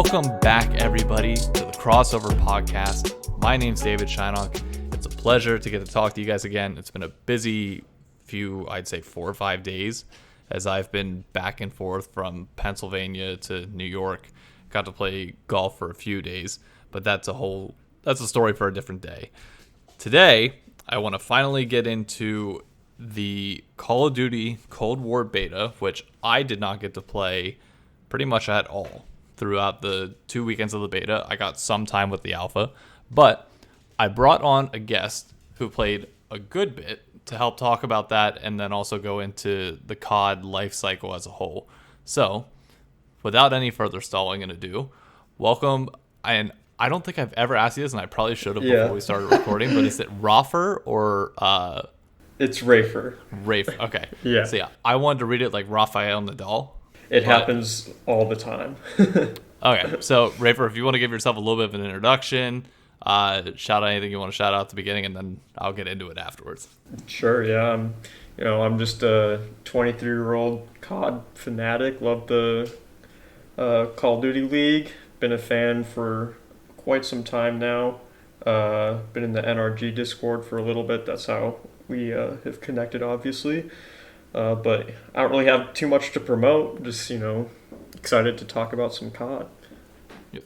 Welcome back, everybody, to the Crossover Podcast. My name's David Shynock. It's a pleasure to get to talk to you guys again. It's been a busy few, I'd say 4 or 5 days, as I've been back and forth from Pennsylvania to New York. Got to play golf for a few days, but that's a story for a different day. Today, I want to finally get into the Call of Duty Cold War beta, which I did not get to play pretty much at all throughout the 2 weekends of the beta. I got some time with the alpha, but I brought on a guest who played a good bit to help talk about that and then also go into the COD life cycle as a whole. So, without any further stalling and ado, welcome. And I don't think I've ever asked you this, and I probably should have before we started recording, but is it Rafer or... It's Rafer. Rafer, okay. Yeah. So I wanted to read it like Rafael Nadal. It happens all the time. Okay, so Rafer, if you want to give yourself a little bit of an introduction, shout out anything you want to shout out at the beginning, and then I'll get into it afterwards. Sure, yeah. I'm just a 23-year-old COD fanatic. Love the Call of Duty League. Been a fan for quite some time now. Been in the NRG Discord for a little bit. That's how we have connected, obviously. But I don't really have too much to promote. Just, excited to talk about some COD. Yep.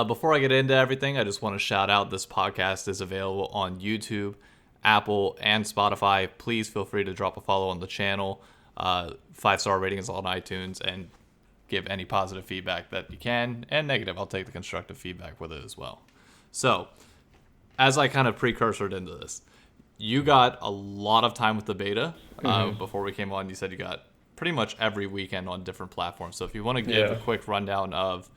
Before I get into everything, I just want to shout out this podcast is available on YouTube, Apple, and Spotify. Please feel free to drop a follow on the channel. 5-star ratings on iTunes, and give any positive feedback that you can, and negative. I'll take the constructive feedback with it as well. So, as I kind of precursored into this, you got a lot of time with the beta. Before we came on, you said you got pretty much every weekend on different platforms. So if you want to give a quick rundown of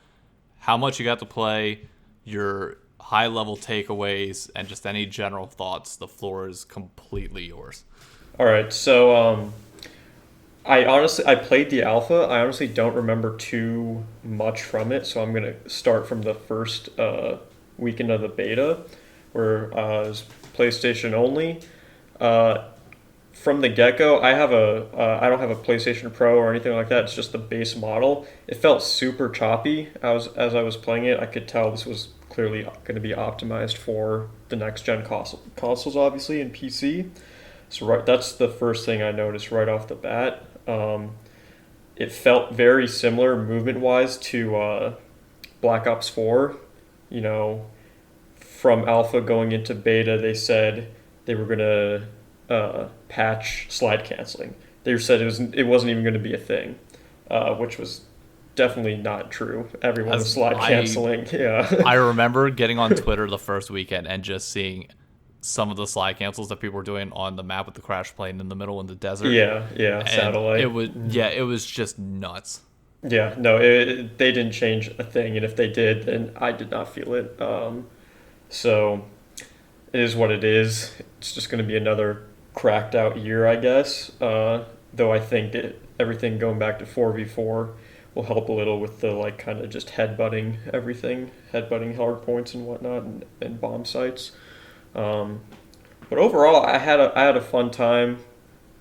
how much you got to play, your high-level takeaways, and just any general thoughts, the floor is completely yours. All right, so I played the alpha. I honestly don't remember too much from it, so I'm going to start from the first weekend of the beta, where it was PlayStation only. From the get-go, I don't have a PlayStation Pro or anything like that. It's just the base model. It felt super choppy. As I was playing it, I could tell this was clearly going to be optimized for the next-gen consoles, obviously, and PC. So that's the first thing I noticed right off the bat. It felt very similar movement-wise to Black Ops 4. From alpha going into beta, they said they were going to patch slide canceling. They said it wasn't even going to be a thing, which was definitely not true. Everyone was slide canceling. Yeah. I remember getting on Twitter the first weekend and just seeing some of the slide cancels that people were doing on the map with the crash plane in the middle in the desert. Yeah, and satellite. It was just nuts. Yeah, no, they didn't change a thing, and if they did, then I did not feel it. So it is what it is. It's just going to be another cracked out year, I guess. Though I think that everything going back to 4v4 will help a little with the kind of just headbutting everything, headbutting hard points and whatnot, and bomb sites. But overall, I had a fun time.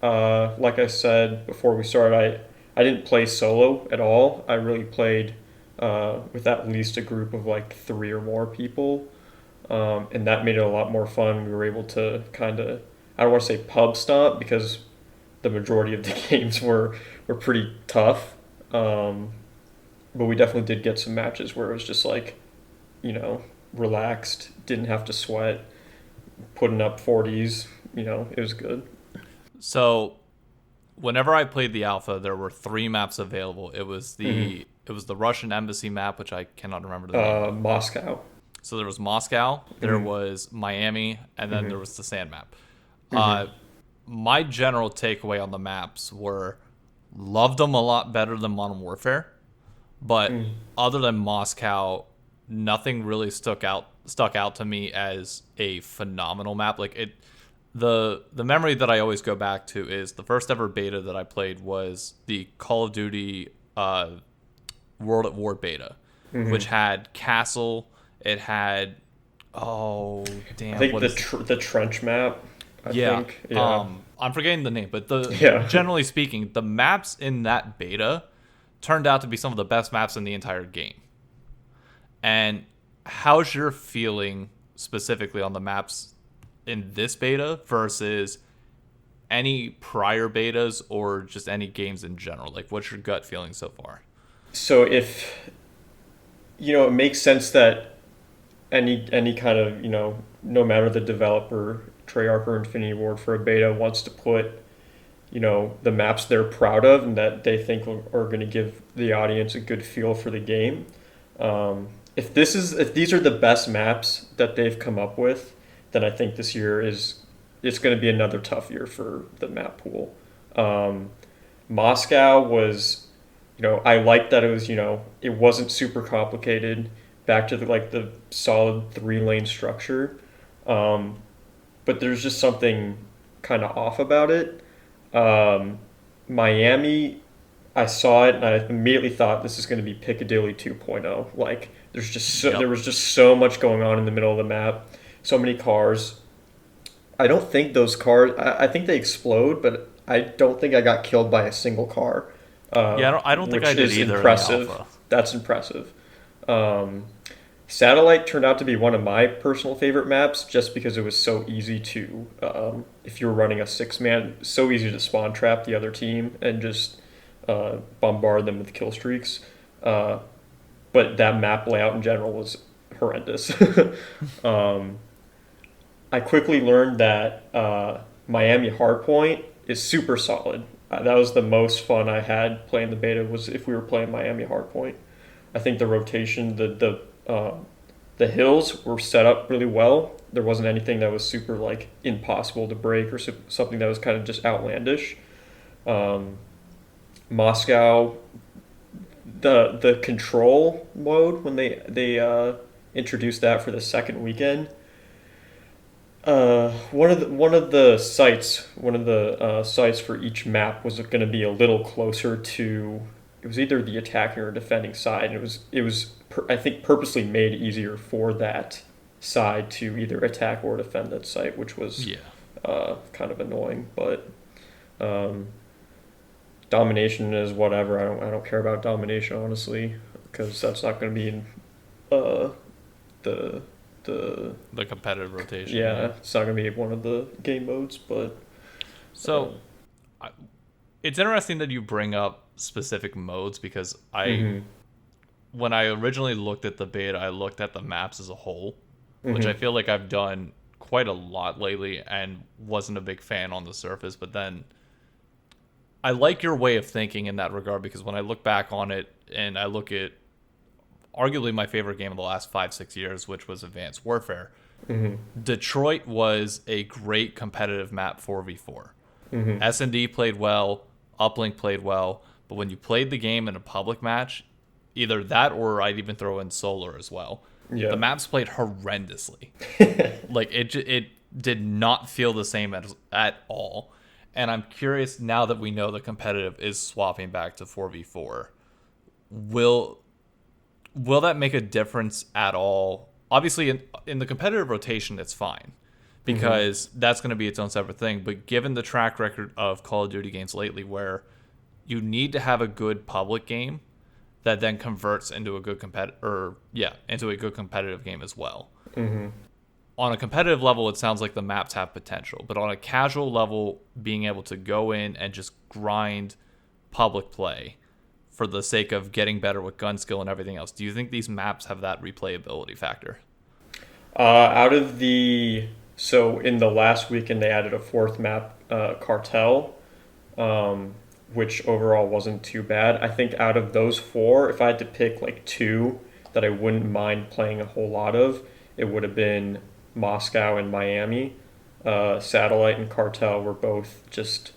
Like I said before we started, I didn't play solo at all. I really played with at least a group of 3 or more people. And that made it a lot more fun. We were able to kind of, I don't want to say pub stomp, because the majority of the games were pretty tough. But we definitely did get some matches where it was just relaxed, didn't have to sweat, putting up 40s, it was good. So whenever I played the alpha, there were 3 maps available. It was the Russian embassy map, which I cannot remember the name. Moscow. So there was Moscow, there was Miami, and then there was the sand map. My general takeaway on the maps were loved them a lot better than Modern Warfare, but other than Moscow, nothing really stuck out to me as a phenomenal map. The memory that I always go back to is the first ever beta that I played was the Call of Duty World at War beta, which had Castle. It had, I think the trench map. I think. I'm forgetting the name, but generally speaking, the maps in that beta turned out to be some of the best maps in the entire game. And how's your feeling specifically on the maps in this beta versus any prior betas or just any games in general? Like, what's your gut feeling so far? So if it makes sense that any kind of no matter the developer, Treyarch or Infinity Ward for a beta wants to put the maps they're proud of and that they think are going to give the audience a good feel for the game. If these are the best maps that they've come up with, then I think this year it's going to be another tough year for the map pool. Moscow was, I liked that it was, it wasn't super complicated. Back to the solid 3-lane structure, but there's just something kind of off about it. Miami, I saw it and I immediately thought this is going to be Piccadilly 2.0. Like there was just so much going on in the middle of the map, so many cars. I don't think those cars. I think they explode, but I don't think I got killed by a single car. I don't think I did either. Impressive. In the alpha. That's impressive. Satellite turned out to be one of my personal favorite maps just because it was so easy to, if you were running a 6-man, so easy to spawn trap the other team and just bombard them with kill streaks. But that map layout in general was horrendous. I quickly learned that Miami Hardpoint is super solid. That was the most fun I had playing the beta was if we were playing Miami Hardpoint. I think the rotation, the hills were set up really well. There wasn't anything that was super impossible to break or something that was kind of just outlandish. Moscow, the control mode when they introduced that for the second weekend. One of the sites for each map was going to be a little closer to. It was either the attacking or defending side. And it was I think purposely made easier for that side to either attack or defend that site, which was kind of annoying. But domination is whatever. I don't care about domination honestly, because that's not going to be in the competitive rotation. Yeah, it's not going to be one of the game modes, but it's interesting that you bring up specific modes because when I originally looked at the beta, I looked at the maps as a whole, which I feel like I've done quite a lot lately and wasn't a big fan on the surface. But then I like your way of thinking in that regard because when I look back on it and I look at arguably my favorite game of the last 5-6 years, which was Advanced Warfare, Detroit was a great competitive map 4v4. S&D played well, Uplink played well, but when you played the game in a public match, either that or I'd even throw in Solar as well. Yeah. The maps played horrendously. It did not feel the same at all. And I'm curious now that we know the competitive is swapping back to 4v4. Will that make a difference at all? Obviously, in the competitive rotation, it's fine because that's going to be its own separate thing. But given the track record of Call of Duty games lately where you need to have a good public game that then converts into a good competitive game as well. On a competitive level, it sounds like the maps have potential, but on a casual level, being able to go in and just grind public play for the sake of getting better with gun skill and everything else, do you think these maps have that replayability factor? So in the last weekend, they added a fourth map, Cartel, which overall wasn't too bad. I think out of those 4, if I had to pick 2 that I wouldn't mind playing a whole lot of, it would have been Moscow and Miami. Satellite and Cartel were both just...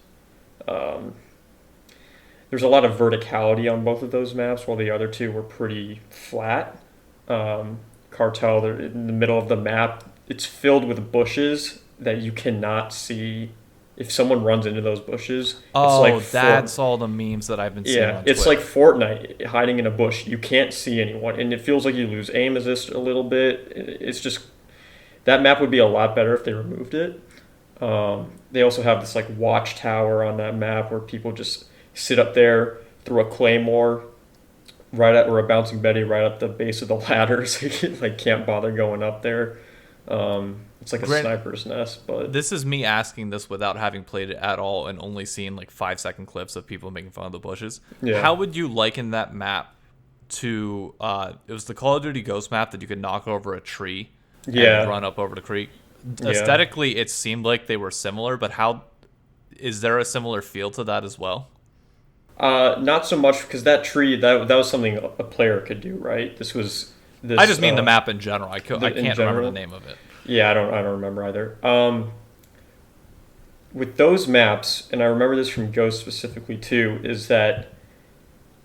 there's a lot of verticality on both of those maps, while the other 2 were pretty flat. Cartel, they're in the middle of the map. It's filled with bushes that you cannot see. If someone runs into those bushes, that's all the memes that I've been seeing on it's Twitter. like Fortnite hiding in a bush. You can't see anyone, and it feels like you lose aim assist a little bit. It's just that map would be a lot better if they removed it. They also have this watchtower on that map where people just sit up there, throw a claymore, right at or a bouncing Betty right at the base of the ladder, so you like can't bother going up there. It's like a Grant, sniper's nest, but this is me asking this without having played it at all and only seeing like 5-second clips of people making fun of the bushes. yeah, How would you liken that map to? It was the Call of Duty Ghost map that you could knock over a tree and yeah, run up over the creek. yeah. Aesthetically, it seemed like they were similar, but how is there a similar feel to that as well? Not so much because that tree that was something a player could do, right? This was I this just mean the map in general. I in can't remember the general. name of it. Yeah, I don't remember either. With those maps, and I remember this from Ghost specifically too, is that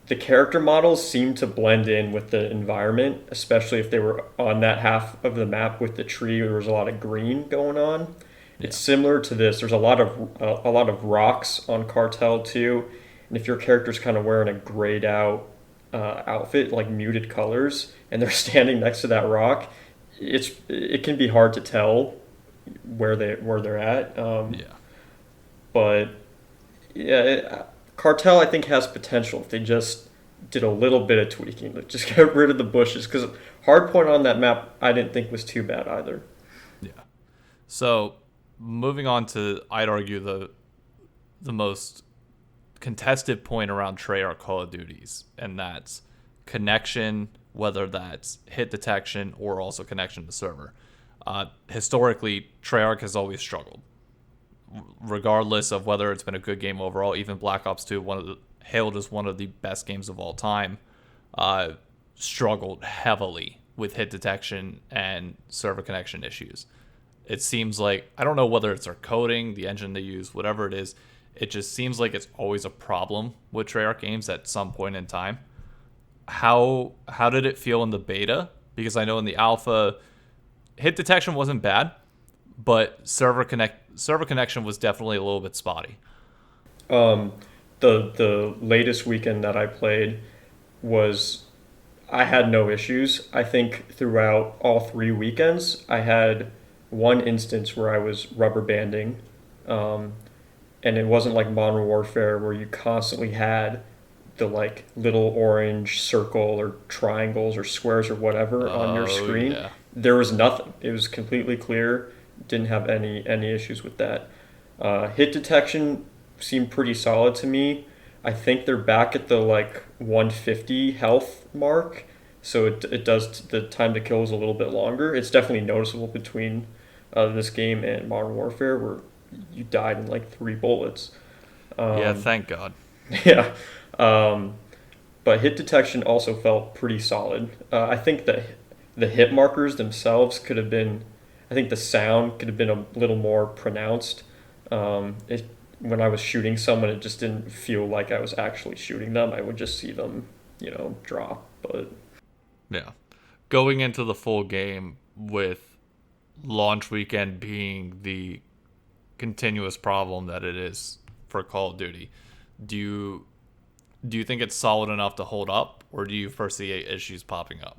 the character models seem to blend in with the environment, especially if they were on that half of the map with the tree. There was a lot of green going on. Yeah. It's similar to this. There's a lot of rocks on Cartel too, and if your character's kind of wearing a grayed out outfit, like muted colors, and they're standing next to that rock, it can be hard to tell where they're at. Yeah. But yeah, Cartel I think has potential if they just did a little bit of tweaking, like just get rid of the bushes. Because hardpoint on that map I didn't think was too bad either. Yeah. So moving on to, I'd argue the most contested point around Treyarch Call of Duties, and that's connection, whether that's hit detection or also connection to server. Historically, Treyarch has always struggled, regardless of whether it's been a good game overall. Even Black Ops 2, hailed as one of the best games of all time, struggled heavily with hit detection and server connection issues. It seems like, I don't know whether it's their coding, the engine they use, whatever it is, it just seems like it's always a problem with Treyarch games at some point in time. How did it feel in the beta? Because I know in the alpha, hit detection wasn't bad, but server connection was definitely a little bit spotty. Um, the latest weekend that I played was I had no issues. I think throughout all 3 weekends I had one instance where I was rubber banding. And it wasn't like Modern Warfare where you constantly had the like little orange circle or triangles or squares or whatever on your screen. Yeah. There was nothing. It was completely clear. Didn't have any issues with that. Hit detection seemed pretty solid to me. I think they're back at the like 150 health mark, so it does the time to kill is a little bit longer. It's definitely noticeable between this game and Modern Warfare where you died in like 3 bullets. Yeah, thank God. Yeah. But hit detection also felt pretty solid. I think that the hit markers themselves could have been, I think the sound could have been a little more pronounced. When I was shooting someone, it just didn't feel like I was actually shooting them. I would just see them, drop. But Yeah. Going into the full game with launch weekend being the continuous problem that it is for Call of Duty, do you think it's solid enough to hold up, or do you foresee issues popping up?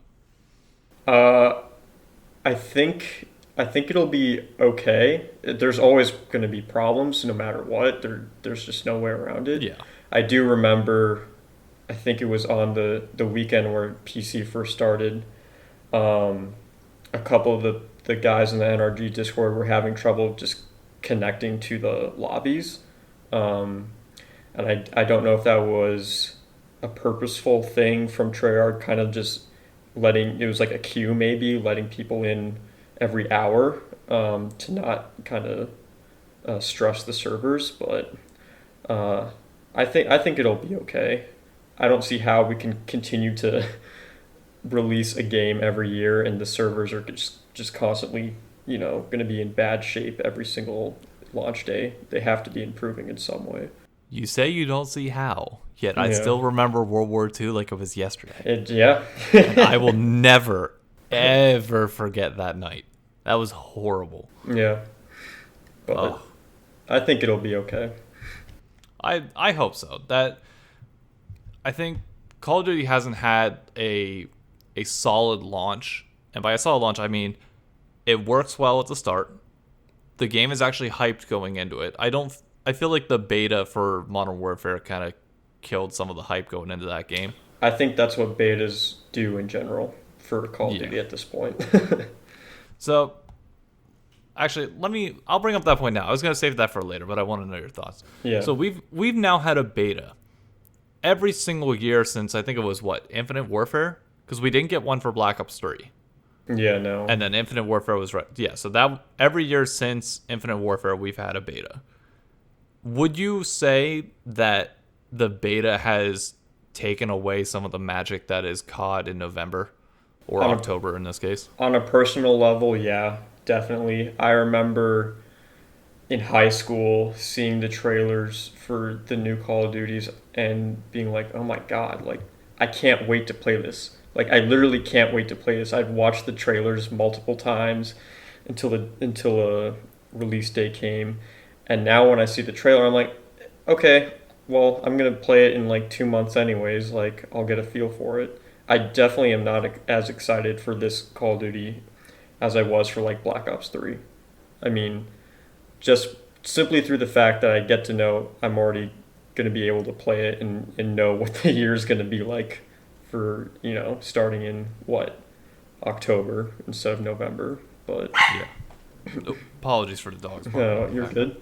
I think it'll be okay. There's always going to be problems no matter what. There's just no way around it. Yeah. I do remember, I think it was on the weekend where PC first started, a couple of the guys in the NRG Discord were having trouble just connecting to the lobbies. And I don't know if that was a purposeful thing from Treyarch, kind of just it was like a queue maybe, letting people in every hour to not kind of stress the servers. But I think it'll be okay. I don't see how we can continue to release a game every year and the servers are just constantly, going to be in bad shape every single launch day. They have to be improving in some way. You say you don't see how, yet I Yeah. still remember World War II like it was yesterday. Yeah. And I will never, ever forget that night. That was horrible. Yeah. But Oh, I think it'll be okay. I hope so. I think Call of Duty hasn't had a solid launch, and by a solid launch I mean it works well at the start. The game is actually hyped going into it. I feel like the beta for Modern Warfare kind of killed some of the hype going into that game. I think that's what betas do in general for Call of Yeah. Duty at this point. So actually, I'll bring up that point now. I was going to save that for later, but I want to know your thoughts. Yeah. So we've now had a beta every single year since, I think it was Infinite Warfare, because we didn't get one for Black Ops 3. Yeah, no. And then Infinite Warfare was right. Yeah, so that every year since Infinite Warfare we've had a beta. Would you say that the beta has taken away some of the magic that is COD in November or On a, October in this case? on a personal level, yeah, definitely. I remember in high school seeing the trailers for the new Call of Duties and being like, "Oh my God, like I can't wait to play this." Like I literally can't wait to play this. I'd watched the trailers multiple times until a release date came. And now when I see the trailer, I'm like, "Okay, well, I'm going to play it in like 2 months anyways. Like I'll get a feel for it." I definitely am not as excited for this Call of Duty as I was for like Black Ops 3. I mean, just simply through the fact that I get to know I'm already going to be able to play it and know what the year is going to be like for, starting in October instead of November. But Yeah. Apologies for the dogs. no, you're good.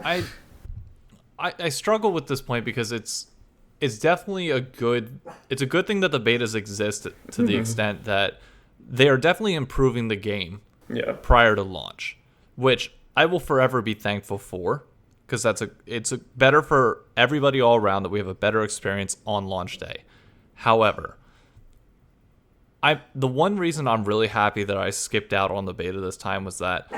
I struggle with this point because it's definitely a good thing that the betas exist to the extent that they are definitely improving the game Yeah. prior to launch, which I will forever be thankful for, because it's better for everybody all around that we have a better experience on launch day. However, the one reason I'm really happy that I skipped out on the beta this time was that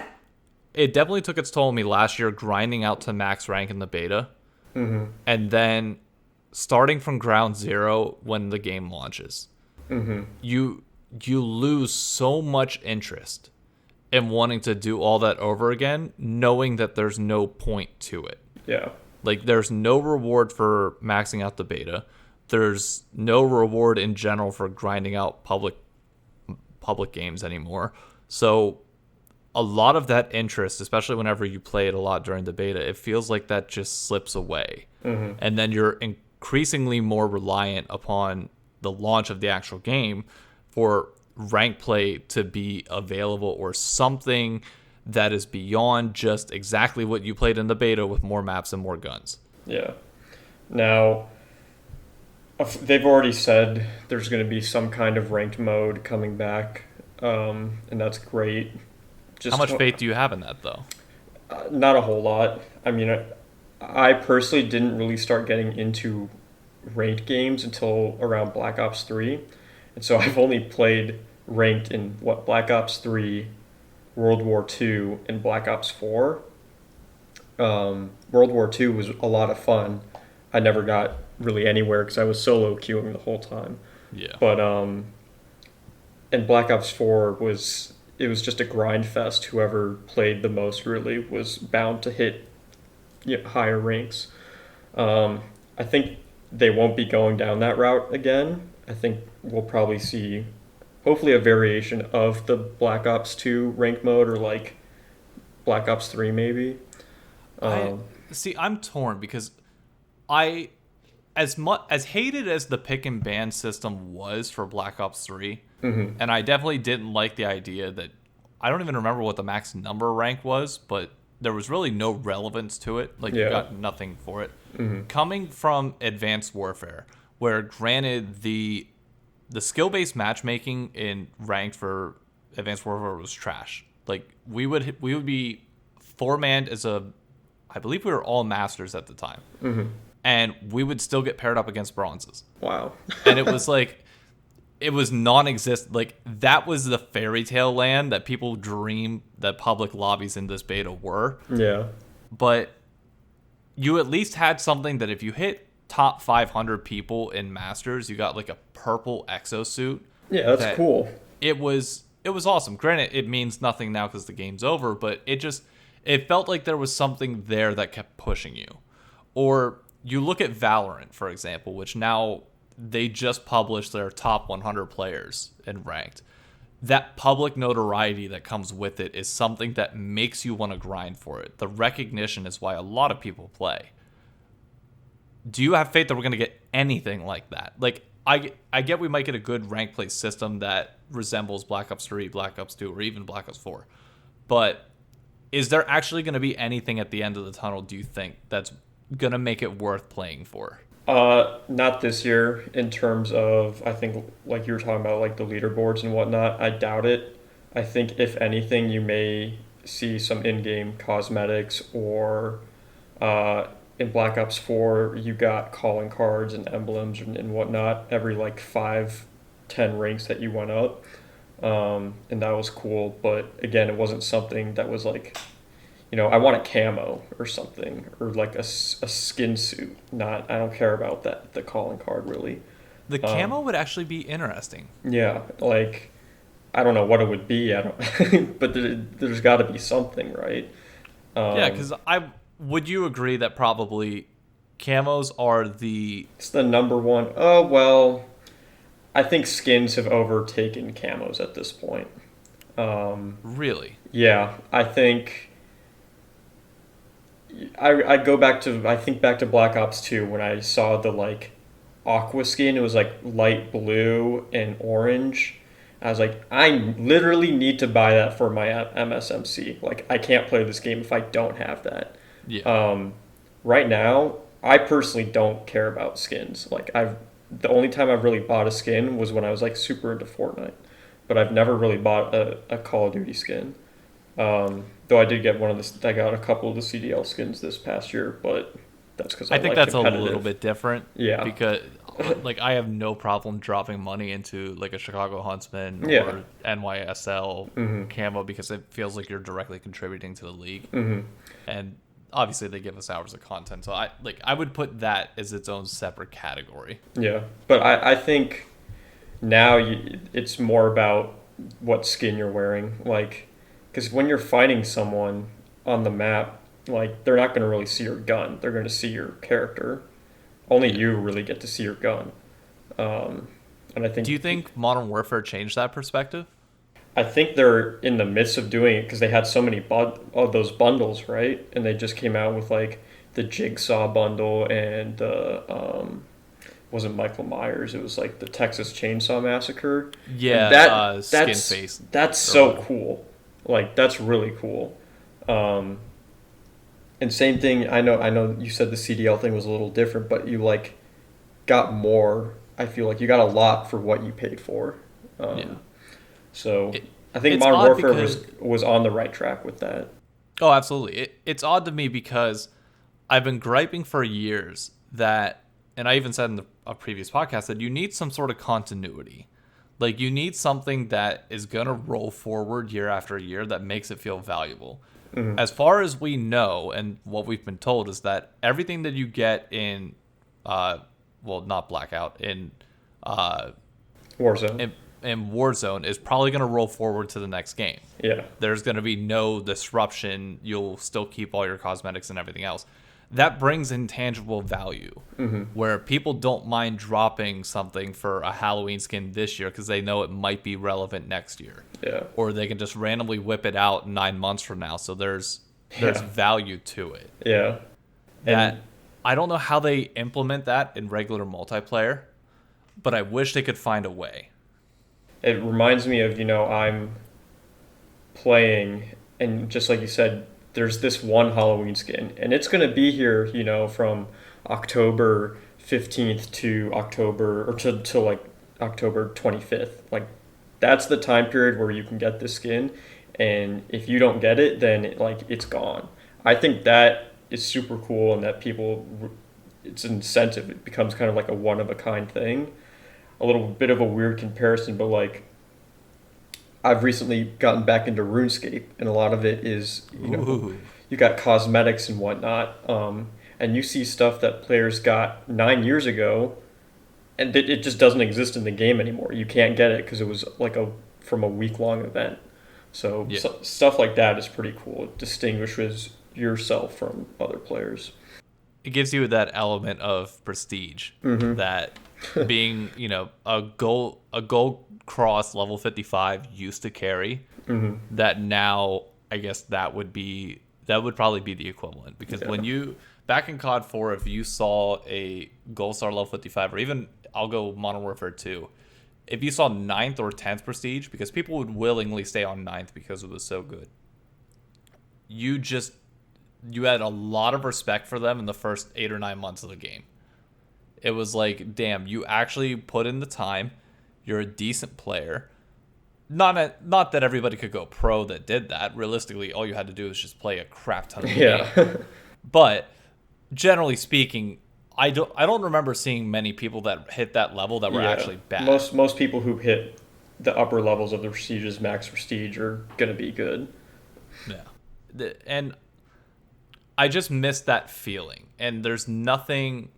it definitely took its toll on me last year grinding out to max rank in the beta, and then starting from ground zero when the game launches. You lose so much interest in wanting to do all that over again, knowing that there's no point to it. Yeah. Like, there's no reward for maxing out the beta. There's no reward in general for grinding out public games anymore. So a lot of that interest, especially whenever you play it a lot during the beta, it feels like that just slips away. And then you're increasingly more reliant upon the launch of the actual game for rank play to be available, or something that is beyond just exactly what you played in the beta with more maps and more guns. Yeah. Now, they've already said there's going to be some kind of ranked mode coming back, and that's great. How much faith do you have in that, though? Not a whole lot. I mean, I personally didn't really start getting into ranked games until around Black Ops 3. And so I've only played ranked in Black Ops 3, World War II, and Black Ops 4. World War II was a lot of fun. I never got really anywhere because I was solo queuing the whole time. Yeah. But and Black Ops 4 was just a grind fest. Whoever played the most really was bound to hit higher ranks. I think they won't be going down that route again. I think we'll probably see hopefully a variation of the Black Ops 2 rank mode, or like Black Ops 3 maybe. I'm torn because as hated as the pick and ban system was for Black Ops 3, and I definitely didn't like the idea that, I don't even remember what the max number rank was, but there was really no relevance to it. Like, you got nothing for it. Coming from Advanced Warfare, where granted the skill-based matchmaking in ranked for Advanced Warfare was trash. Like, we would be four-manned I believe we were all masters at the time. And we would still get paired up against bronzes. Wow. And it was like, it was non-existent. Like, that was the fairy tale land that people dream that public lobbies in this beta were. Yeah. But you at least had something that if you hit top 500 people in Masters, you got like a purple exosuit. Yeah, that's cool. It was awesome. Granted, it means nothing now because the game's over, but it felt like there was something there that kept pushing you. Or you look at Valorant, for example, which now they just published their top 100 players in ranked. That public notoriety that comes with it is something that makes you want to grind for it. The recognition is why a lot of people play. Do you have faith that we're going to get anything like that. Like, I get we might get a good rank play system that resembles Black Ops 3, Black Ops 2, or even Black Ops 4. But is there actually going to be anything at the end of the tunnel, do you think, that's going to make it worth playing for? Not this year in terms of, I think, like you were talking about, like the leaderboards and whatnot. I doubt it. I think, if anything, you may see some in-game cosmetics, or in Black Ops 4, you got calling cards and emblems and whatnot every like 5-10 ranks that you went up. And that was cool. But again, it wasn't something that was like, I want a camo or something, or like a skin suit. I don't care about that, the calling card really. The camo would actually be interesting. Yeah, like, I don't know what it would be. I don't, but there's got to be something, right? Yeah, because would you agree that probably camos are it's the number one. Oh, well, I think skins have overtaken camos at this point. Really? Yeah, I think. I go back to, I think back to Black Ops 2 when I saw the like aqua skin. It was like light blue and orange. I was like, I literally need to buy that for my MSMC. Like, I can't play this game if I don't have that. Yeah. Right now, I personally don't care about skins. Like, the only time I've really bought a skin was when I was like super into Fortnite, but I've never really bought a Call of Duty skin. Though I did get I got a couple of the CDL skins this past year, but that's because I think that's a little bit different. Yeah. Because like, I have no problem dropping money into like a Chicago Huntsman or NYSL camo, because it feels like you're directly contributing to the league. And obviously they give us hours of content, so I would put that as its own separate category. Yeah, but I think now it's more about what skin you're wearing, like, because when you're fighting someone on the map, like, they're not going to really see your gun, they're going to see your character. Only you really get to see your gun. And I think. Do you think Modern Warfare changed that perspective? I think they're in the midst of doing it, because they had so many of those bundles, right? And they just came out with like the Jigsaw bundle and the wasn't Michael Myers. It was like the Texas Chainsaw Massacre. Yeah, skin face. That's so cool. Like, that's really cool. And same thing. I know you said the CDL thing was a little different, but you like got more. I feel like you got a lot for what you paid for. Yeah. So I think Modern Warfare was on the right track with that. Oh, absolutely. It's odd to me because I've been griping for years that, and I even said in a previous podcast, that you need some sort of continuity. Like, you need something that is going to roll forward year after year that makes it feel valuable. As far as we know, and what we've been told, is that everything that you get in, not Blackout, in Warzone. In Warzone is probably going to roll forward to the next game. Yeah. There's going to be no disruption. You'll still keep all your cosmetics and everything else. That brings intangible value, where people don't mind dropping something for a Halloween skin this year because they know it might be relevant next year. Yeah. Or they can just randomly whip it out 9 months from now. So there's value to it. Yeah. That I don't know how they implement that in regular multiplayer, but I wish they could find a way. It reminds me of, I'm playing, and just like you said, there's this one Halloween skin, and it's going to be here, from October 15th to October, or to like October 25th. Like, that's the time period where you can get this skin, and if you don't get it, then it's gone. I think that is super cool, and that it's an incentive. It becomes kind of like a one-of-a-kind thing. A little bit of a weird comparison, but like, I've recently gotten back into RuneScape, and a lot of it is, you got cosmetics and whatnot, and you see stuff that players got 9 years ago, and it just doesn't exist in the game anymore. You can't get it because it was like from a week-long event. So stuff like that is pretty cool. It distinguishes yourself from other players. It gives you that element of prestige that being, a gold cross level 55 used to carry. That now, I guess that would probably be the equivalent, because when you back in COD 4, if you saw a Gold Star level 55, or even I'll go Modern Warfare 2, if you saw 9th or 10th prestige, because people would willingly stay on 9th because it was so good, you had a lot of respect for them in the first 8 or 9 months of the game. It was like, damn, you actually put in the time. You're a decent player. Not that everybody could go pro that did that. Realistically, all you had to do was just play a crap ton of game. But generally speaking, I don't remember seeing many people that hit that level that were actually bad. Most people who hit the upper levels of the prestiges, max prestige, are gonna be good. Yeah, and I just missed that feeling. And there's nothing.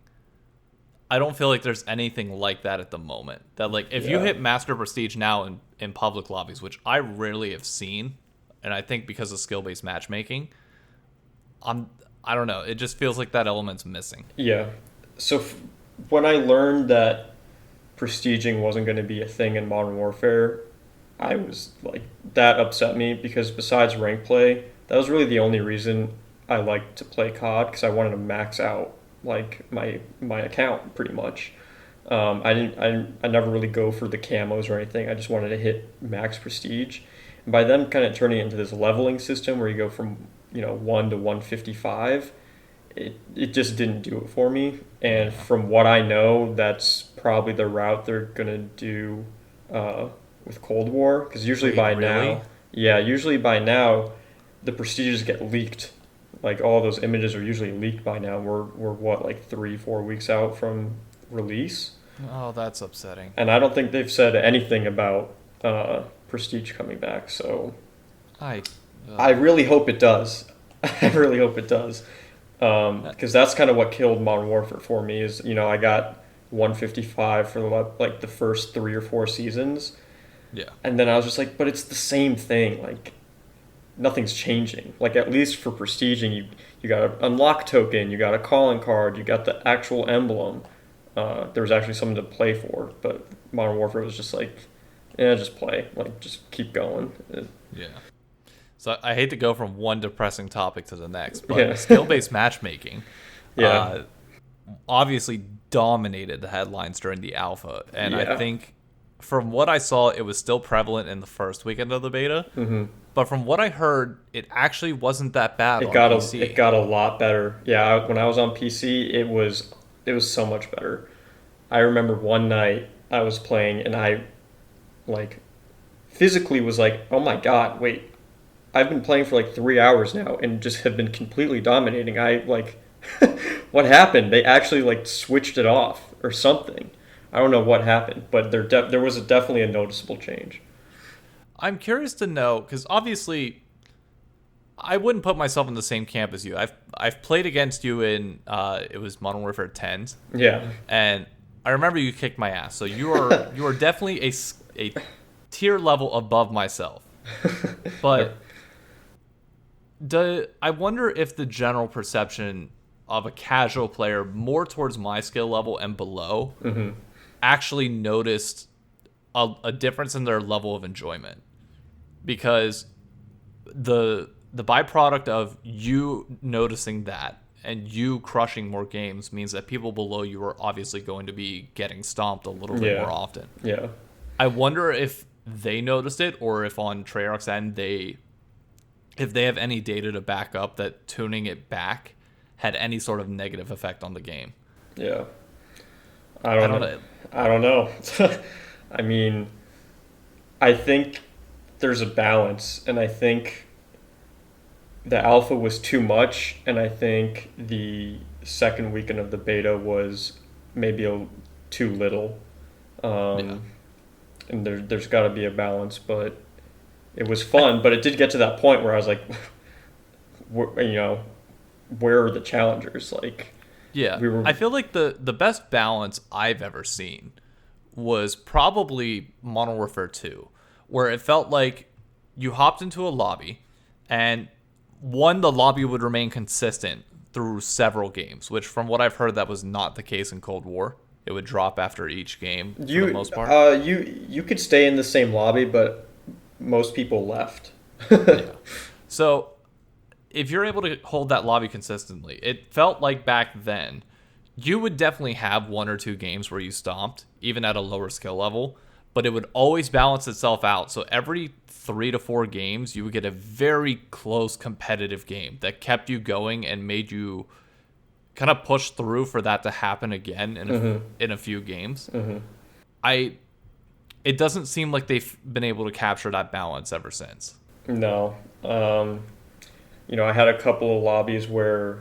I don't feel like there's anything like that at the moment. That like if you hit Master Prestige now in public lobbies, which I rarely have seen, and I think because of skill-based matchmaking, I don't know. It just feels like that element's missing. Yeah. So when I learned that prestiging wasn't going to be a thing in Modern Warfare, I was like, that upset me because besides rank play, that was really the only reason I liked to play COD, because I wanted to max out like my account pretty much. I never really go for the camos or anything. I just wanted to hit max prestige. And by them kind of turning it into this leveling system where you go from 1 to 155, it just didn't do it for me. And from what I know, that's probably the route they're gonna do with Cold War, because usually usually by now the prestiges get leaked. Like all those images are usually leaked by now. We're what, like 3-4 weeks out from release. Oh, that's upsetting. And I don't think they've said anything about Prestige coming back. So I really hope it does. I really hope it does. Because that's kind of what killed Modern Warfare for me. Is I got 155 for like the first 3 or 4 seasons. Yeah. And then I was just like, but it's the same thing. Like, nothing's changing. Like, at least for prestiging, you got an unlock token, you got a calling card, you got the actual emblem. There was actually something to play for, but Modern Warfare was just like, just play. Like, just keep going. Yeah. So I hate to go from one depressing topic to the next, but skill-based matchmaking obviously dominated the headlines during the alpha. And I think from what I saw, it was still prevalent in the first weekend of the beta. Mm-hmm. But from what I heard, it actually wasn't that bad on PC. It got a lot better. Yeah, when I was on PC, it was so much better. I remember one night I was playing and I like physically was like, oh my god, wait, I've been playing for like 3 hours now and just have been completely dominating. I like, what happened? They actually like switched it off or something. I don't know what happened, but there was definitely a noticeable change. I'm curious to know, because obviously I wouldn't put myself in the same camp as you. I've played against you in it was Modern Warfare 10s. Yeah. And I remember you kicked my ass. So you are definitely a tier level above myself. But I wonder if the general perception of a casual player more towards my skill level and below actually noticed a difference in their level of enjoyment, because the byproduct of you noticing that and you crushing more games means that people below you are obviously going to be getting stomped a little bit more often. Yeah. I wonder if they noticed it, or if on Treyarch's end if they have any data to back up that tuning it back had any sort of negative effect on the game. Yeah. I don't know. I mean, I think there's a balance, and I think the alpha was too much, and I think the second weekend of the beta was maybe too little. And there's got to be a balance, but it was fun. But it did get to that point where I was like, where are the challengers? Like, I feel like the best balance I've ever seen was probably Modern Warfare 2, where it felt like you hopped into a lobby, and the lobby would remain consistent through several games, which from what I've heard, that was not the case in Cold War. It would drop after each game for the most part. You could stay in the same lobby, but most people left. So if you're able to hold that lobby consistently, it felt like back then you would definitely have one or two games where you stomped, even at a lower skill level, but it would always balance itself out. So every 3 to 4 games, you would get a very close competitive game that kept you going and made you kind of push through for that to happen again in a few games. It doesn't seem like they've been able to capture that balance ever since. No. I had a couple of lobbies where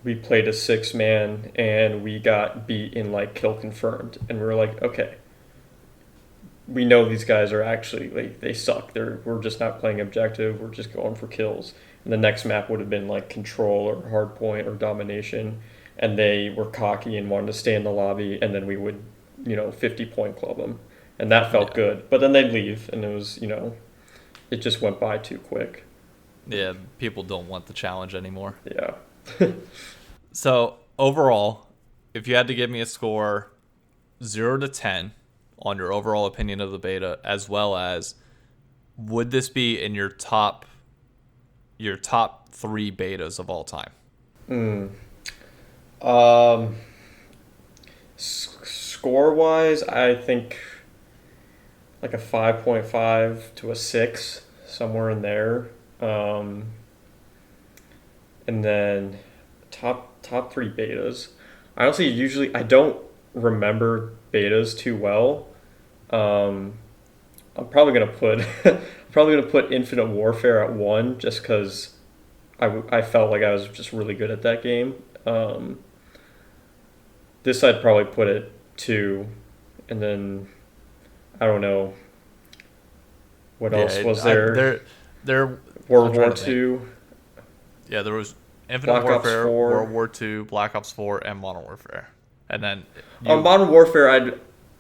we played a 6-man and we got beat in like kill confirmed, and we were like, okay, we know these guys are actually like they suck. We're just not playing objective. We're just going for kills. And the next map would have been like control or hardpoint or domination, and they were cocky and wanted to stay in the lobby, and then we would 50-point club them, and that felt good. But then they'd leave, and it was it just went by too quick. Yeah, people don't want the challenge anymore. Yeah. So overall, if you had to give me a score 0 to 10 on your overall opinion of the beta, as well as would this be in your top 3 betas of all time? Score wise, I think like a 5.5 to a 6, somewhere in there. And then top 3 betas. I honestly I don't remember betas too well. I'm probably gonna put Infinite Warfare at 1 just because I felt like I was just really good at that game. This I'd probably put at 2, and then I don't know what else was there. There World War II. Yeah, there was Infinite Black Ops Warfare, 4. World War II, Black Ops 4, and Modern Warfare. And then Modern Warfare,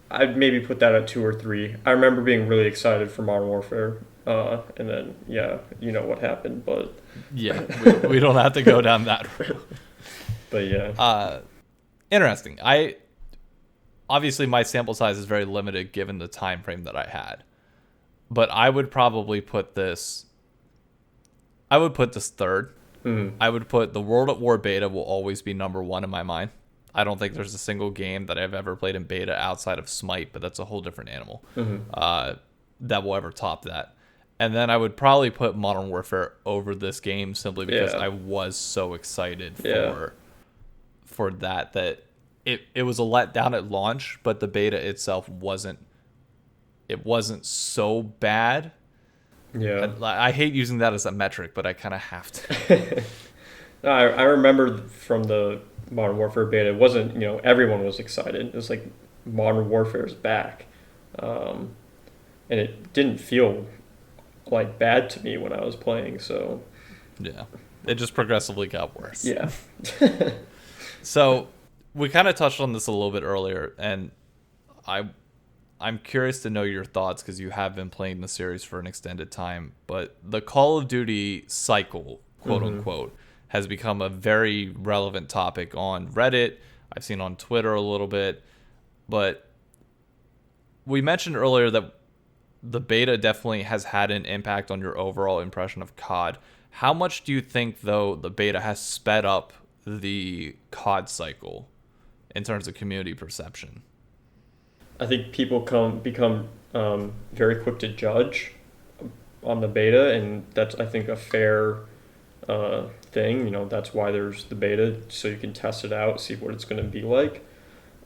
I'd maybe put that at 2 or 3. I remember being really excited for Modern Warfare, and then what happened, but yeah, we don't have to go down that road. But yeah, interesting. Obviously my sample size is very limited given the time frame that I had, but I would probably put this. I would put this third. I would put the World at War beta will always be number 1 in my mind. I don't think there's a single game that I've ever played in beta outside of Smite, but that's a whole different animal, that will ever top that. And then I would probably put Modern Warfare over this game simply because I was so excited for that it was a letdown at launch, but the beta itself wasn't so bad. Yeah, I hate using that as a metric, but I kind of have to. I remember from the Modern Warfare beta, it wasn't everyone was excited. It was like Modern Warfare is back, and it didn't feel like bad to me when I was playing. So yeah, it just progressively got worse. Yeah. So we kind of touched on this a little bit earlier, and I'm curious to know your thoughts because you have been playing the series for an extended time. But the Call of Duty cycle, quote unquote, has become a very relevant topic on Reddit. I've seen on Twitter a little bit. But we mentioned earlier that the beta definitely has had an impact on your overall impression of COD. How much do you think, though, the beta has sped up the COD cycle in terms of community perception? I think people become very quick to judge on the beta, and that's, I think, a fair thing. That's why there's the beta, so you can test it out, see what it's going to be like.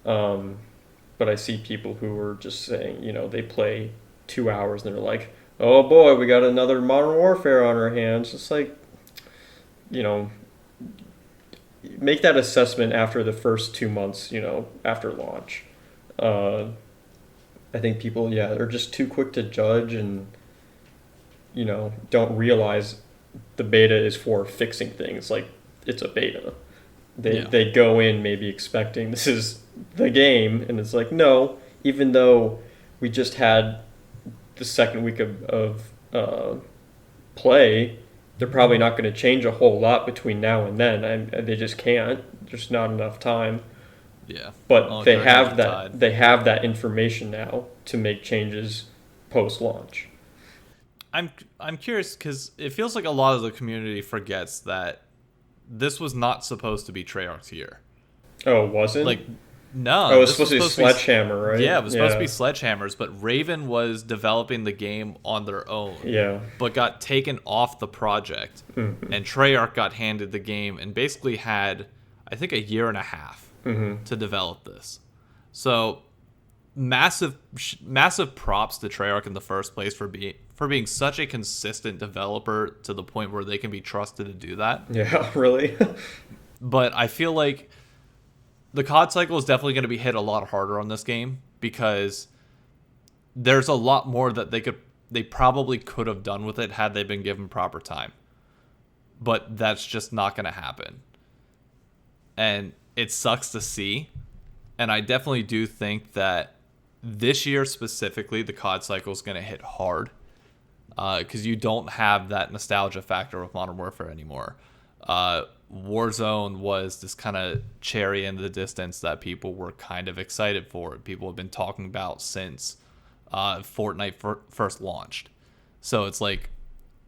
But I see people who are just saying, they play 2 hours and they're like, oh boy, we got another Modern Warfare on our hands. It's like, make that assessment after the first 2 months, after launch. I think people, they're just too quick to judge and, don't realize the beta is for fixing things. Like, it's a beta. They go in maybe expecting this is the game, and it's like, no, even though we just had the second week of play, they're probably not going to change a whole lot between now and then. They just can't. There's not enough time. Yeah. But they have that information now to make changes post-launch. I'm curious because it feels like a lot of the community forgets that this was not supposed to be Treyarch's year. Oh, it wasn't? Like, no, Oh, it was this was supposed to be Sledgehammer, right? yeah, it was supposed to be Sledgehammer's, but Raven was developing the game on their own. Yeah. But got taken off the project, and Treyarch got handed the game and basically had, I think, a year and a half to develop this. So, massive props to Treyarch in the first place for being such a consistent developer to the point where they can be trusted to do that. Yeah, really? But I feel like the COD cycle is definitely going to be hit a lot harder on this game because there's a lot more that they probably could have done with it had they been given proper time. But that's just not going to happen. And it sucks to see. And I definitely do think that this year specifically, the COD cycle is going to hit hard because you don't have that nostalgia factor with Modern Warfare anymore. Warzone was this kind of cherry in the distance that people were kind of excited for. People have been talking about since Fortnite first launched. So it's like,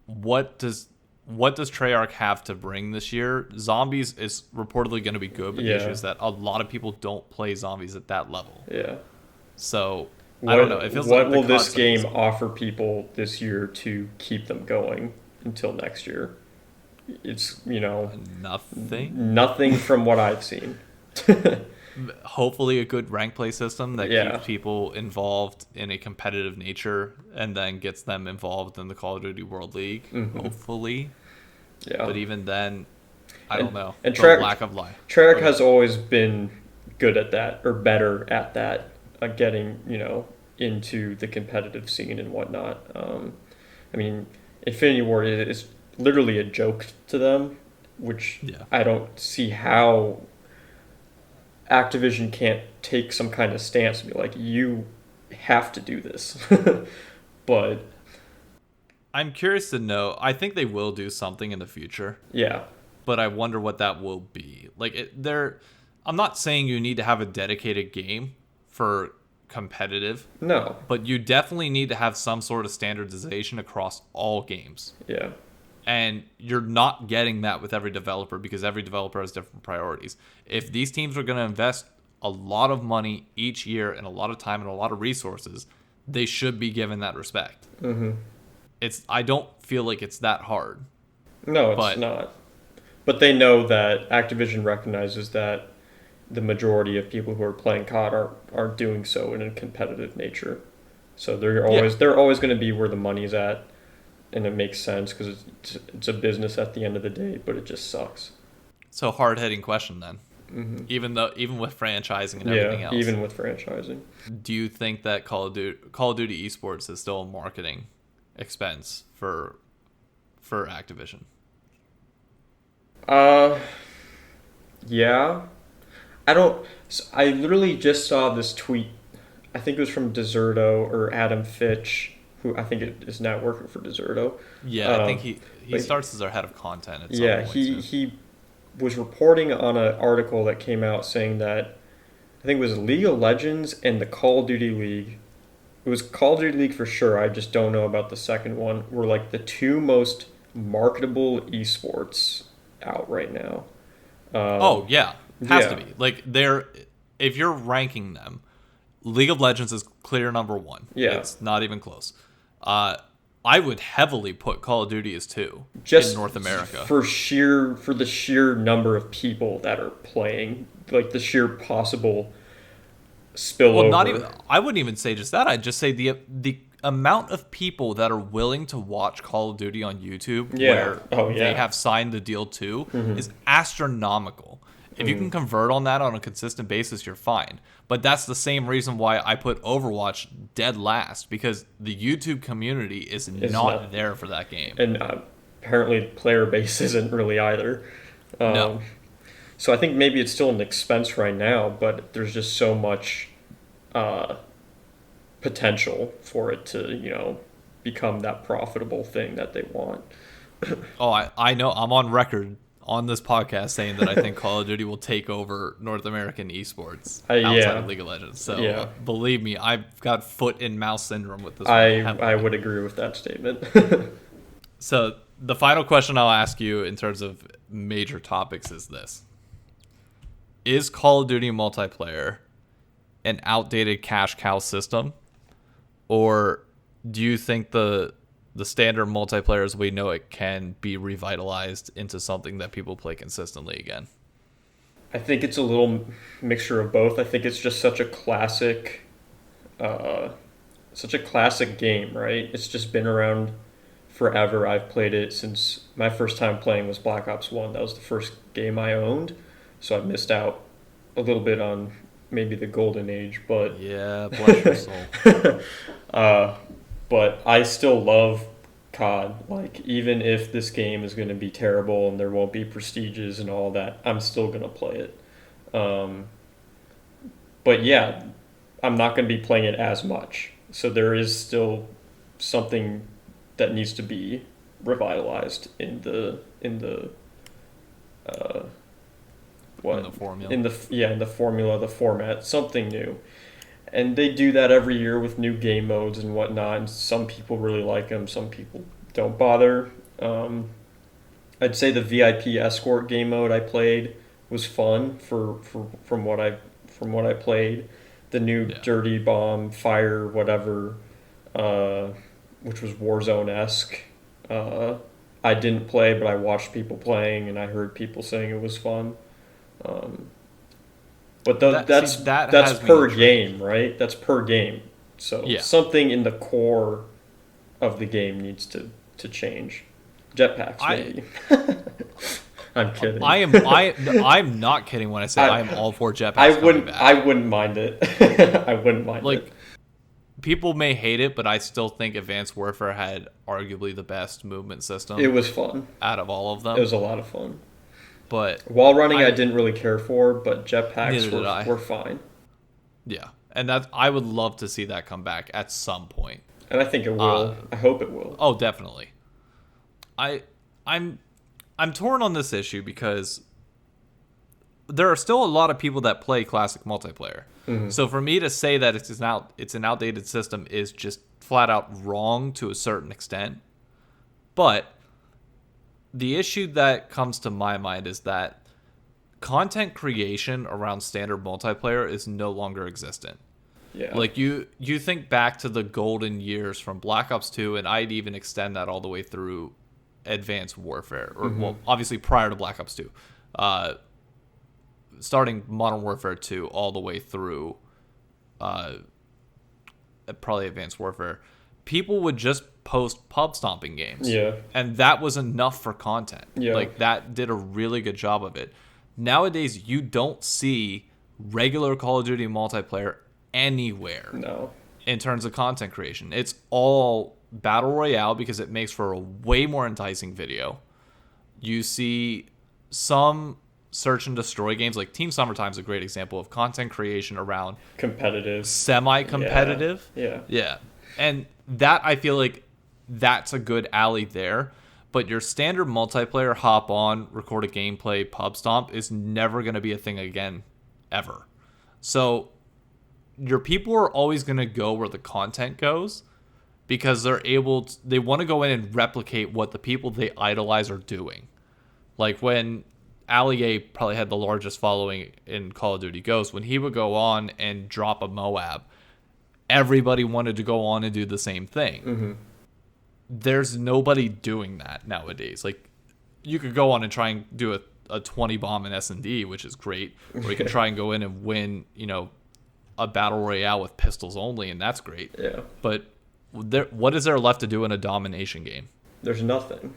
what does Treyarch have to bring this year? Zombies is reportedly going to be good, but the issue is that a lot of people don't play zombies at that level. Yeah. So I don't know. It feels like will this game offer people this year to keep them going until next year? It's, nothing from what I've seen. Hopefully a good rank play system that keeps people involved in a competitive nature and then gets them involved in the Call of Duty World League. Hopefully. Yeah. But even then, I don't know. And lack of life. Treyarch has always been good at that, or better at that, getting, into the competitive scene and whatnot. Infinity Ward is literally a joke to them, which I don't see how Activision can't take some kind of stance and be like, you have to do this. But I'm curious to know. I think they will do something in the future. Yeah. But I wonder what that will be. I'm not saying you need to have a dedicated game for competitive. No. But you definitely need to have some sort of standardization across all games. Yeah. And you're not getting that with every developer because every developer has different priorities. If these teams are going to invest a lot of money each year and a lot of time and a lot of resources, they should be given that respect. I don't feel like it's that hard. No, it's not. But they know that Activision recognizes that the majority of people who are playing COD are doing so in a competitive nature. So they're always going to be where the money's at. And it makes sense because it's a business at the end of the day, but it just sucks. So hard-hitting question then. Even with franchising and everything else. Even with franchising. Do you think that Call of Duty Esports is still a marketing expense for Activision? Yeah. I literally just saw this tweet. I think it was from Deserto or Adam Fitch, who I think it is now working for Deserto. Yeah, I think he starts as our head of content at some point. He was reporting on an article that came out saying that I think it was League of Legends and the Call of Duty League. It was Call of Duty League for sure. I just don't know about the second one. Were like the two most marketable esports out right now. Has to be. Like if you're ranking them, League of Legends is clear number one. Yeah. It's not even close. I would heavily put Call of Duty as 2 just in North America. For the sheer number of people that are playing, like the sheer possible spillover. Well, I wouldn't even say just that. I'd just say the amount of people that are willing to watch Call of Duty on YouTube where they have signed the deal to is astronomical. If you can convert on that on a consistent basis, you're fine. But that's the same reason why I put Overwatch dead last, because the YouTube community is not there for that game. And apparently the player base isn't really either. No. So I think maybe it's still an expense right now, but there's just so much potential for it to, become that profitable thing that they want. I know. I'm on record on this podcast saying that I think Call of Duty will take over North American esports outside Yeah. of League of Legends. So Yeah. believe me, I've got foot and mouse syndrome with this. I would agree with that statement. So the final question I'll ask you in terms of major topics is this: is Call of Duty multiplayer an outdated cash cow system, or do you think the standard multiplayer as we know it can be revitalized into something that people play consistently again? I think it's a little mixture of both. I think it's just such a classic game, right? It's just been around forever. I've played it since my first time playing was Black Ops 1. That was the first game I owned, so I missed out a little bit on maybe the golden age, but Yeah, bless your soul. but I still love COD. Like, even if this game is going to be terrible and there won't be prestiges and all that, I'm still going to play it. But yeah, I'm not going to be playing it as much. So there is still something that needs to be revitalized in the In the formula. in the formula, the format, something new. And they do that every year with new game modes and whatnot. And some people really like them, some people don't bother. I'd say the VIP escort game mode I played was fun from what I played. The new Dirty Bomb Fire whatever, which was Warzone-esque. I didn't play, but I watched people playing, and I heard people saying it was fun. But that's per game, right? That's per game. So something in the core of the game needs to change. Jetpacks, maybe. I'm kidding. I'm not kidding when I say I am all for jetpacks. I wouldn't mind it. I wouldn't mind it. People may hate it, but I still think Advanced Warfare had arguably the best movement system. It was fun out of all of them. It was a lot of fun. But wall running I didn't really care for, but jetpacks were fine. Yeah, and I would love to see that come back at some point. And I think it will. I hope it will. Oh, definitely. I'm torn on this issue because there are still a lot of people that play classic multiplayer. Mm-hmm. So for me to say that it's an outdated system is just flat out wrong to a certain extent. But the issue that comes to my mind is that content creation around standard multiplayer is no longer existent. Yeah. Like you think back to the golden years from Black Ops 2, and I'd even extend that all the way through Advanced Warfare, or well, obviously prior to Black Ops 2, starting Modern Warfare 2 all the way through probably Advanced Warfare. People would just post pub stomping games. Yeah. And that was enough for content. Yeah. Like, that did a really good job of it. Nowadays, you don't see regular Call of Duty multiplayer anywhere. No. In terms of content creation. It's all Battle Royale because it makes for a way more enticing video. You see some search and destroy games, like Team Summertime is a great example of content creation around competitive, semi-competitive. Yeah. And that, I feel like that's a good alley there. But your standard multiplayer, hop on, record a gameplay, pub stomp is never going to be a thing again, ever. So your people are always going to go where the content goes because they want to go in and replicate what the people they idolize are doing. Like when Ali probably had the largest following in Call of Duty Ghosts, when he would go on and drop a Moab, everybody wanted to go on and do the same thing. Mm-hmm. There's nobody doing that nowadays. Like, you could go on and try and do a 20 bomb in S&D, which is great, or you can try and go in and win, a battle royale with pistols only, and that's great. Yeah. But what is there left to do in a domination game? There's nothing.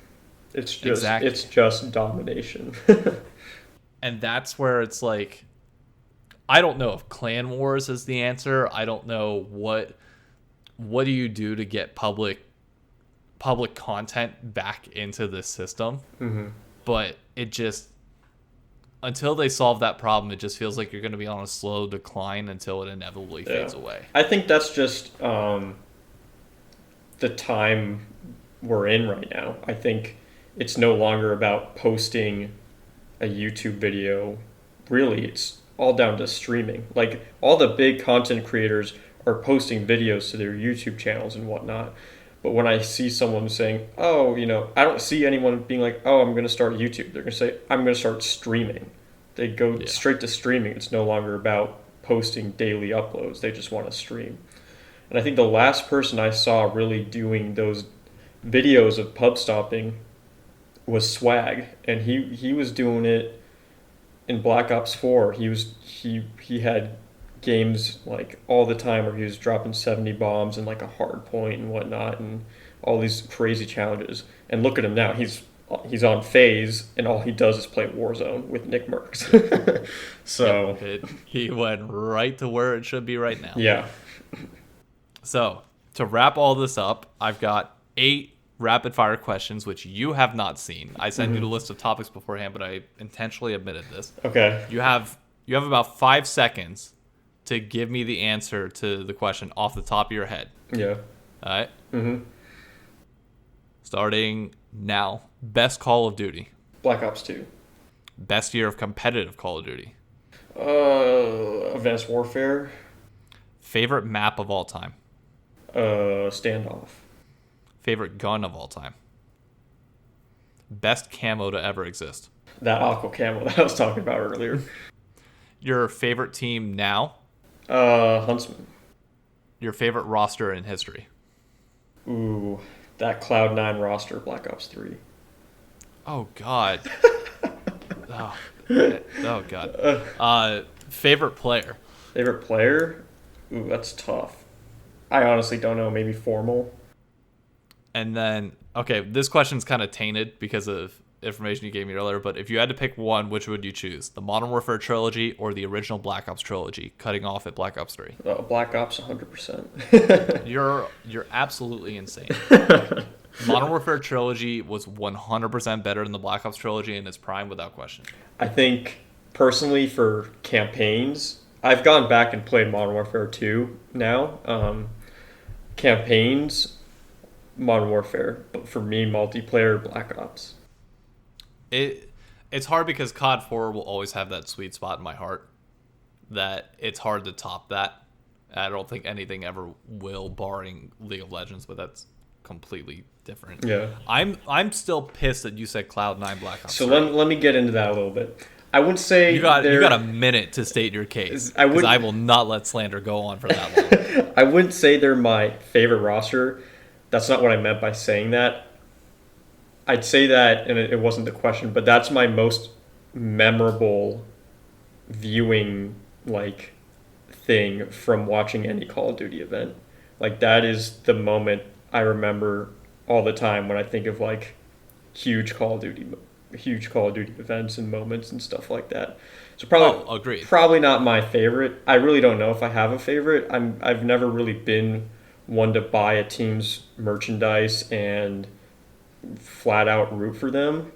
It's just domination. And that's where it's like, I don't know if Clan Wars is the answer. I don't know what do you do to get public content back into this system. Mm-hmm. But it just, until they solve that problem, it just feels like you're going to be on a slow decline until it inevitably fades away. I think that's just the time we're in right now. I think it's no longer about posting a YouTube video, really, it's all down to streaming. Like, all the big content creators are posting videos to their YouTube channels and whatnot. But when I see someone saying, oh, I don't see anyone being like, oh, I'm going to start YouTube. They're going to say, I'm going to start streaming. They go straight to streaming. It's no longer about posting daily uploads. They just want to stream. And I think the last person I saw really doing those videos of pub stomping was Swag, and he was doing it in Black Ops 4. He had games like all the time where he was dropping 70 bombs and like a hard point and whatnot, and all these crazy challenges. And look at him now. He's on phase, and all he does is play Warzone with Nick Merckx. So he went right to where it should be right now. Yeah. So to wrap all this up, I've got 8 rapid fire questions which you have not seen. I sent you the list of topics beforehand, but I intentionally omitted this. Okay. You have about 5 seconds to give me the answer to the question off the top of your head. Yeah. All right? Mm-hmm. Starting now. Best Call of Duty. Black Ops 2. Best year of competitive Call of Duty. Advanced Warfare. Favorite map of all time. Standoff. Favorite gun of all time. Best camo to ever exist. That aqua camo that I was talking about earlier. Your favorite team now. Huntsman. Your favorite roster in history. Ooh, that Cloud9 roster, Black Ops 3. Oh, God. oh God. Favorite player. Favorite player? Ooh, that's tough. I honestly don't know. Maybe Formal. And then, okay, this question's kind of tainted because of information you gave me earlier, but if you had to pick one, which would you choose? The Modern Warfare trilogy or the original Black Ops trilogy, cutting off at Black Ops 3? Black Ops 100%. You're absolutely insane. Modern Warfare trilogy was 100% better than the Black Ops trilogy in its prime, without question. I think, personally, for campaigns, I've gone back and played Modern Warfare 2 now. Campaigns, Modern Warfare, but for me, multiplayer, Black Ops. It's hard because COD 4 will always have that sweet spot in my heart that it's hard to top that. I don't think anything ever will, barring League of Legends, but that's completely different. Yeah. I'm still pissed that you said Cloud9 Black Ops. So let me get into that a little bit. I wouldn't say you got a minute to state your case, because I will not let slander go on for that long. I wouldn't say they're my favorite roster. That's not what I meant by saying that. I'd say that, and it wasn't the question, but that's my most memorable viewing thing from watching any Call of Duty event. That is the moment I remember all the time when I think of huge Call of Duty events and moments and stuff like that. So agreed. Probably not my favorite. I really don't know if I have a favorite. I've never really been one to buy a team's merchandise and flat out root for them.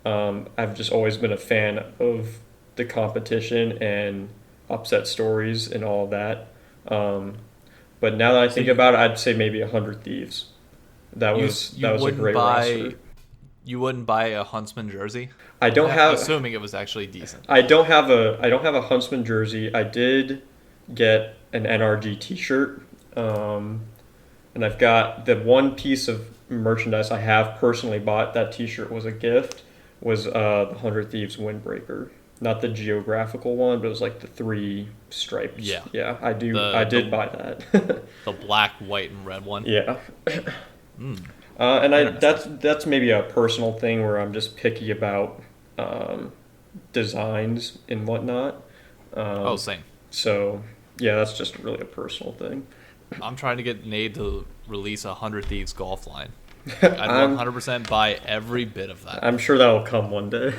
I've just always been a fan of the competition and upset stories and all of that. But now that I think about it, I'd say maybe 100 Thieves. That was a great roster. You wouldn't buy a Huntsman jersey? I don't have. Assuming it was actually decent. I don't have a Huntsman jersey. I did get an NRG T-shirt, and I've got the one piece of merchandise I have personally bought. That T-shirt was a gift. Was the 100 Thieves windbreaker, not the geographical one, but it was the 3 stripes. Yeah. I did buy that. The black, white, and red one. Yeah. And that's maybe a personal thing where I'm just picky about designs and whatnot. Same. So yeah, that's just really a personal thing. I'm trying to get Nate to release a 100 Thieves golf line. I'd 100% buy every bit of that. I'm sure that'll come one day.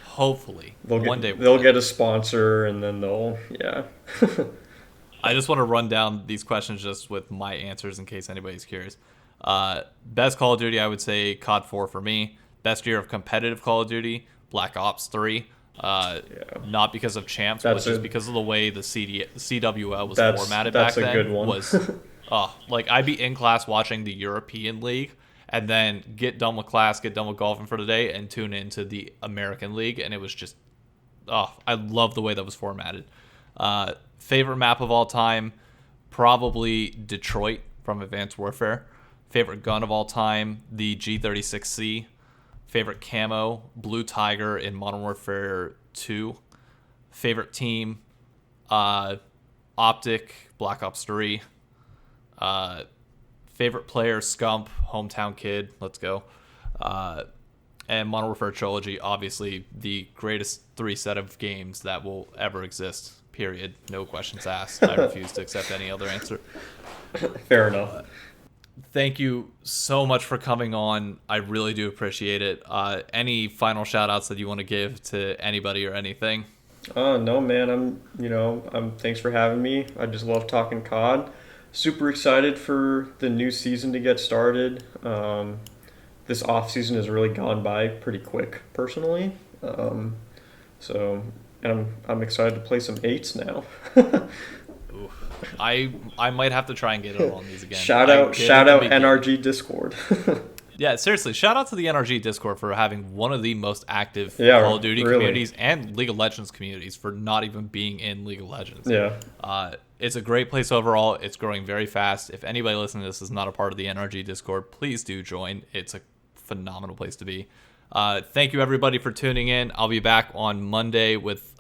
Hopefully. One day they'll get a sponsor, and then yeah. I just want to run down these questions just with my answers in case anybody's curious. Best Call of Duty, I would say COD 4 for me. Best year of competitive Call of Duty, Black Ops 3. Not because of champs, but just because of the way the CWL was formatted back then. That's a good one. I'd be in class watching the European League, and then get done with class, get done with golfing for the day, and tune into the American League. And it was just, I love the way that was formatted. Favorite map of all time, probably Detroit from Advanced Warfare. Favorite gun of all time, the G36C. Favorite camo, Blue Tiger in Modern Warfare 2. Favorite team, Optic, Black Ops 3. Favorite player, Scump, Hometown Kid, let's go. And Modern Warfare Trilogy, obviously the greatest 3 set of games that will ever exist, period. No questions asked. I refuse to accept any other answer. Fair enough. Thank you so much for coming on. I really do appreciate it. Any final shout outs that you want to give to anybody or anything? No, man. Thanks for having me. I just love talking COD. Super excited for the new season to get started. This off season has really gone by pretty quick, personally. I'm excited to play some 8s now. I might have to try and get it on these again. Shout out NRG Discord. Yeah, seriously, shout out to the NRG Discord for having one of the most active Call of Duty communities and League of Legends communities for not even being in League of Legends. Yeah. It's a great place overall. It's growing very fast. If anybody listening to this is not a part of the NRG Discord, please do join. It's a phenomenal place to be. Thank you, everybody, for tuning in. I'll be back on Monday with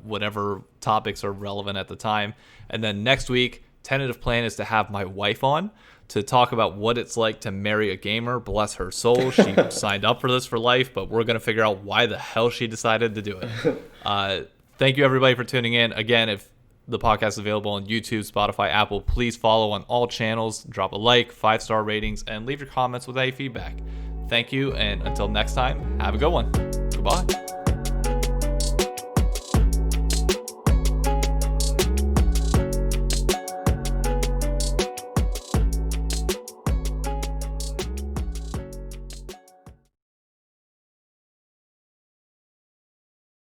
whatever topics are relevant at the time. And then next week, tentative plan is to have my wife on to talk about what it's like to marry a gamer. Bless her soul. She signed up for this for life, but we're going to figure out why the hell she decided to do it. Thank you, everybody, for tuning in. Again, if the podcast is available on YouTube, Spotify, Apple, please follow on all channels. Drop a like, 5-star ratings, and leave your comments with any feedback. Thank you, and until next time, have a good one. Goodbye.